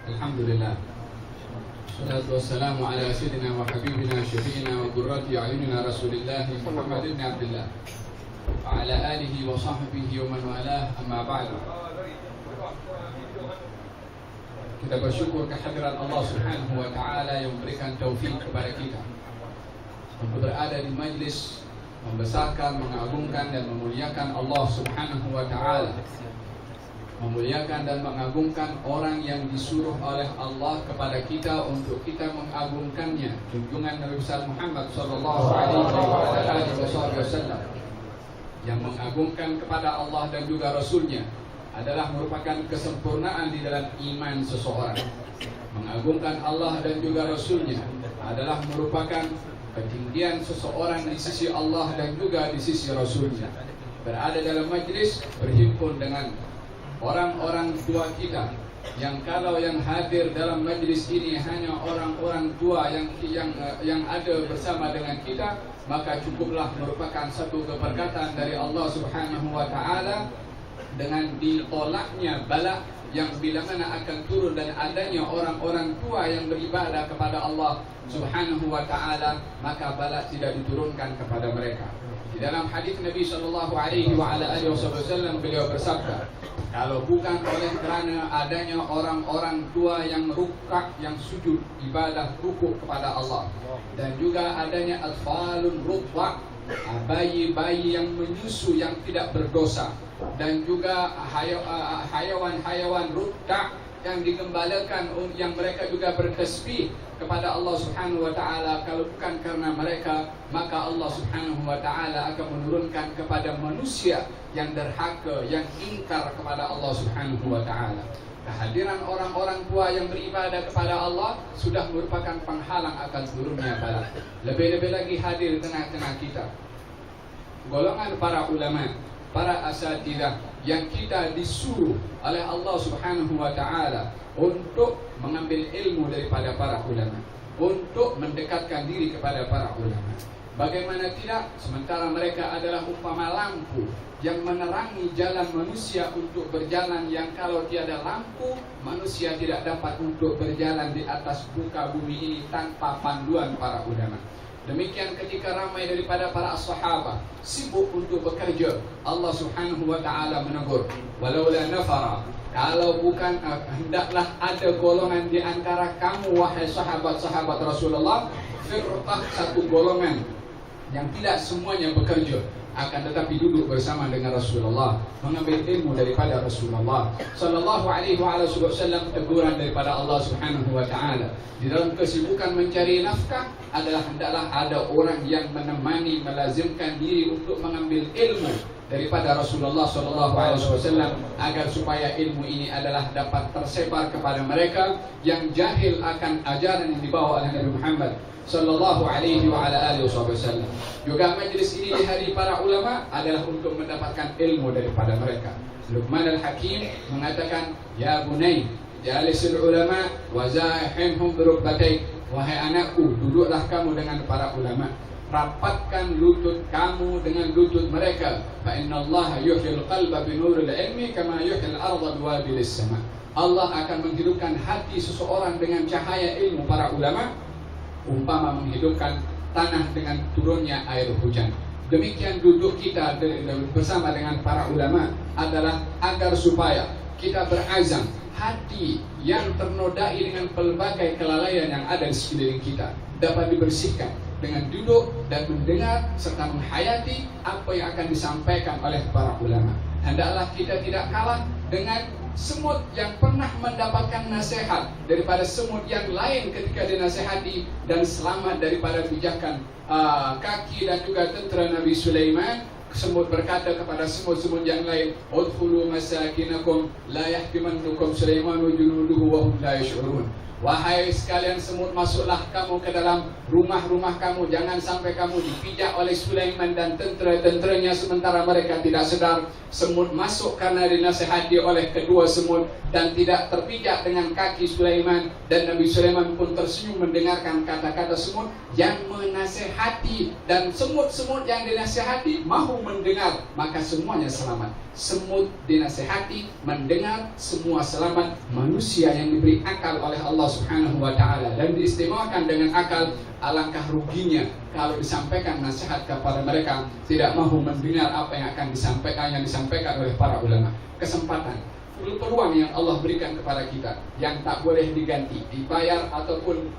Alhamdulillah. Salatu wassalamu ala sayyidina wa habibina syafi'ina wa qurrati a'yunina Rasulillah Muhammad ibn Abdullah wa ala alihi wa sahbihi wa man walah, amma ba'du. Kita bersyukur kehadiran Allah Subhanahu wa taala yang memberikan taufik kepada kita untuk berada di majlis membesarkan, mengagungkan dan memuliakan Allah Subhanahu wa taala, memuliakan dan mengagungkan orang yang disuruh oleh Allah kepada kita untuk kita mengagungkannya, junjungan Nabi besar Muhammad sallallahu alaihi wasallam, yang mengagungkan kepada Allah dan juga Rasulnya adalah merupakan kesempurnaan di dalam iman seseorang. Mengagungkan Allah dan juga Rasulnya adalah merupakan ketinggian seseorang di sisi Allah dan juga di sisi Rasulnya. Berada dalam majlis, berhimpun dengan orang-orang tua kita, yang kalau yang hadir dalam majlis ini hanya orang-orang tua yang ada bersama dengan kita, maka cukuplah merupakan satu keberkatan dari Allah Subhanahu wa taala dengan ditolaknya bala yang bila mana akan turun dan adanya orang-orang tua yang beribadah kepada Allah Subhanahu wa taala, maka bala tidak diturunkan kepada mereka. Di dalam hadis Nabi sallallahu alaihi wasallam beliau bersabda, kalau bukan oleh kerana adanya orang-orang tua yang rukak, yang sujud ibadah rukuk kepada Allah, dan juga adanya atfalun rukwa, bayi-bayi yang menyusu yang tidak berdosa, dan juga hayawan-hayawan rukak yang digembalakan, yang mereka juga bertasbih kepada Allah Subhanahu wa taala, kalau bukan karena mereka, maka Allah Subhanahu wa taala akan menurunkan kepada manusia yang derhaka, yang ingkar kepada Allah Subhanahu wa taala. Kehadiran orang-orang tua yang beribadah kepada Allah sudah merupakan penghalang akan turunnya bala. Lebih-lebih lagi hadir di tengah-tengah kita golongan para ulama, para asatidzah yang kita disuruh oleh Allah Subhanahu wa taala untuk mengambil ilmu daripada para ulama, untuk mendekatkan diri kepada para ulama. Bagaimana tidak, sementara mereka adalah umpama lampu yang menerangi jalan manusia untuk berjalan, yang kalau tiada lampu manusia tidak dapat untuk berjalan di atas muka bumi ini tanpa panduan para ulama. Demikian ketika ramai daripada para sahabat sibuk untuk bekerja, Allah Subhanahu wa taala menegur, walaula nafara, kalau bukan hendaklah ada golongan di antara kamu wahai sahabat-sahabat Rasulullah, firqah, satu golongan yang tidak semuanya bekerja, akan tetapi duduk bersama dengan Rasulullah, mengambil ilmu daripada Rasulullah sallallahu alaihi wasallam. Teguran daripada Allah Subhanahu wa taala di dalam kesibukan mencari nafkah adalah hendaklah ada orang yang menemani, melazimkan diri untuk mengambil ilmu daripada Rasulullah sallallahu alaihi wasallam, agar supaya ilmu ini adalah dapat tersebar kepada mereka yang jahil akan ajaran yang dibawa oleh Nabi Muhammad sallallahu alaihi wasallam. Juga majlis ini di hari para ulama adalah untuk mendapatkan ilmu daripada mereka. Luqman al-Hakim mengatakan, ya bunai jalisul ulama wa zahimhum birukbataik, wahai anakku, duduklah kamu dengan para ulama, rapatkan lutut kamu dengan lutut mereka. Fa innallaha yuhyil qalba binuril ilmi kama yuhyil arda biwabilis sama. Allah akan menghidupkan hati seseorang dengan cahaya ilmu para ulama, umpama menghidupkan tanah dengan turunnya air hujan. Demikian duduk kita bersama dengan para ulama adalah agar supaya kita berazam, hati yang ternodai dengan pelbagai kelalaian yang ada di sekeliling kita dapat dibersihkan dengan duduk dan mendengar serta menghayati apa yang akan disampaikan oleh para ulama. Hendaklah kita tidak kalah dengan semut yang pernah mendapatkan nasihat daripada semut yang lain ketika dinasihati, dan selamat daripada pijakan kaki dan juga tentera Nabi Sulaiman. Semut berkata kepada semut-semut yang lain, udkhulu masakinakum la yahtimannukum Sulaiman wa junuduhu wa hum la yash'urun. Wahai sekalian semut, masuklah kamu ke dalam rumah-rumah kamu. Jangan sampai kamu dipijak oleh Sulaiman dan tentera-tenteranya sementara mereka tidak sedar. Semut masuk karena dinasihati oleh kedua semut dan tidak terpijak dengan kaki Sulaiman. Dan Nabi Sulaiman pun tersenyum mendengarkan kata-kata semut yang menasihati. Dan semut-semut yang dinasihati mahu mendengar, maka semuanya selamat. Semut dinasihati, mendengar, semua selamat. Manusia yang diberi akal oleh Allah Subhanahu wa ta'ala dan diistimewakan dengan akal, alangkah ruginya kalau disampaikan nasihat kepada mereka tidak mahu mendengar apa yang akan disampaikan oleh para ulama. Kesempatan, peluang yang Allah berikan kepada kita yang tak boleh diganti, dibayar ataupun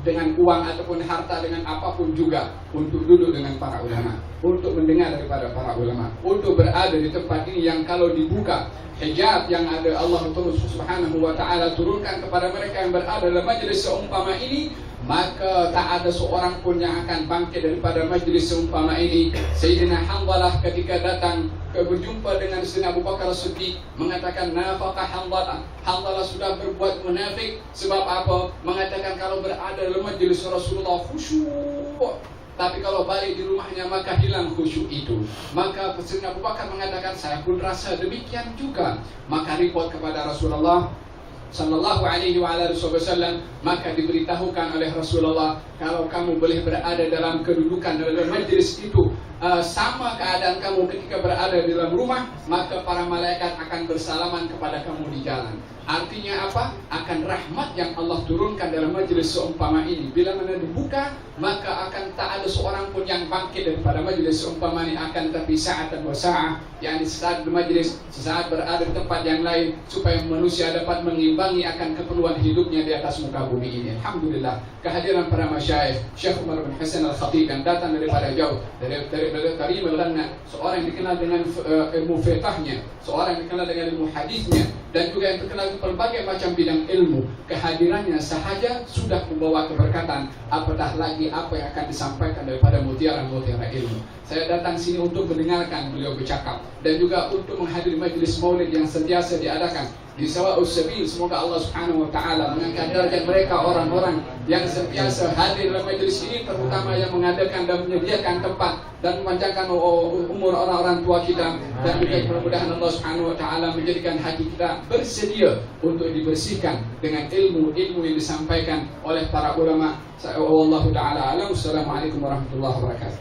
dengan uang ataupun harta, dengan apapun juga, untuk duduk dengan para ulama, untuk mendengar daripada para ulama, untuk berada di tempat ini yang kalau dibuka hijab yang ada Allah Subhanahu wa ta'ala turunkan kepada mereka yang berada dalam majlis seumpama ini, maka tak ada seorang pun yang akan bangkit daripada majlis seumpama ini. Sayyidina Hanzalah ketika datang berjumpa dengan Sayyidina Abu Bakar As-Siddiq mengatakan nafaqah Hanzalah. Hanzalah sudah berbuat munafik. Sebab apa? Mengatakan kalau berada dalam majlis Rasulullah khusyuk, tapi kalau balik di rumahnya maka hilang khusyuk itu. Maka Sayyidina Abu Bakar mengatakan saya pun rasa demikian juga. Maka report kepada Rasulullah Sallallahu alaihi wa alihi wasallam, maka diberitahukan oleh Rasulullah, kalau kamu boleh berada dalam kedudukan dalam majlis itu sama keadaan kamu ketika berada di dalam rumah, maka para malaikat akan bersalaman kepada kamu di jalan. Artinya apa? Akan rahmat yang Allah turunkan dalam majlis seumpama ini. Bila mana dibuka, maka akan tak ada seorang pun yang bangkit daripada majlis seumpama ini. Akan tapi sa'atan wa sa'ah, yang di saat di majlis, sesaat berada di tempat yang lain, supaya manusia dapat mengimbangi akan keperluan hidupnya di atas muka bumi ini. Alhamdulillah, kehadiran para masyayikh, Syekh Umar bin Hasan Al-Khatib yang datang daripada jauh, dari Karim Al-Ghanna, seorang yang dikenal dengan ilmu fiqhnya, seorang yang dikenal dengan ilmu hadisnya, dan juga yang terkenal di berbagai macam bidang ilmu. Kehadirannya sahaja sudah membawa keberkatan, apatah lagi apa yang akan disampaikan daripada mutiara-mutiara ilmu. Saya datang sini untuk mendengarkan beliau bercakap dan juga untuk menghadiri majlis maulid yang sentiasa diadakan di Sawa'us Sabil. Semoga Allah Subhanahu wa ta'ala mengangkat derajat mereka, orang-orang yang sentiasa hadir dalam majlis ini, terutama yang mengadakan dan menyediakan tempat dan memanjangkan umur orang-orang tua kita, dan juga mudah-mudahan Allah Subhanahu wa ta'ala menjadikan hati kita bersedia untuk dibersihkan dengan ilmu-ilmu yang disampaikan oleh para ulama. Wallahu ta'ala alam. Assalamualaikum warahmatullahi wabarakatuh.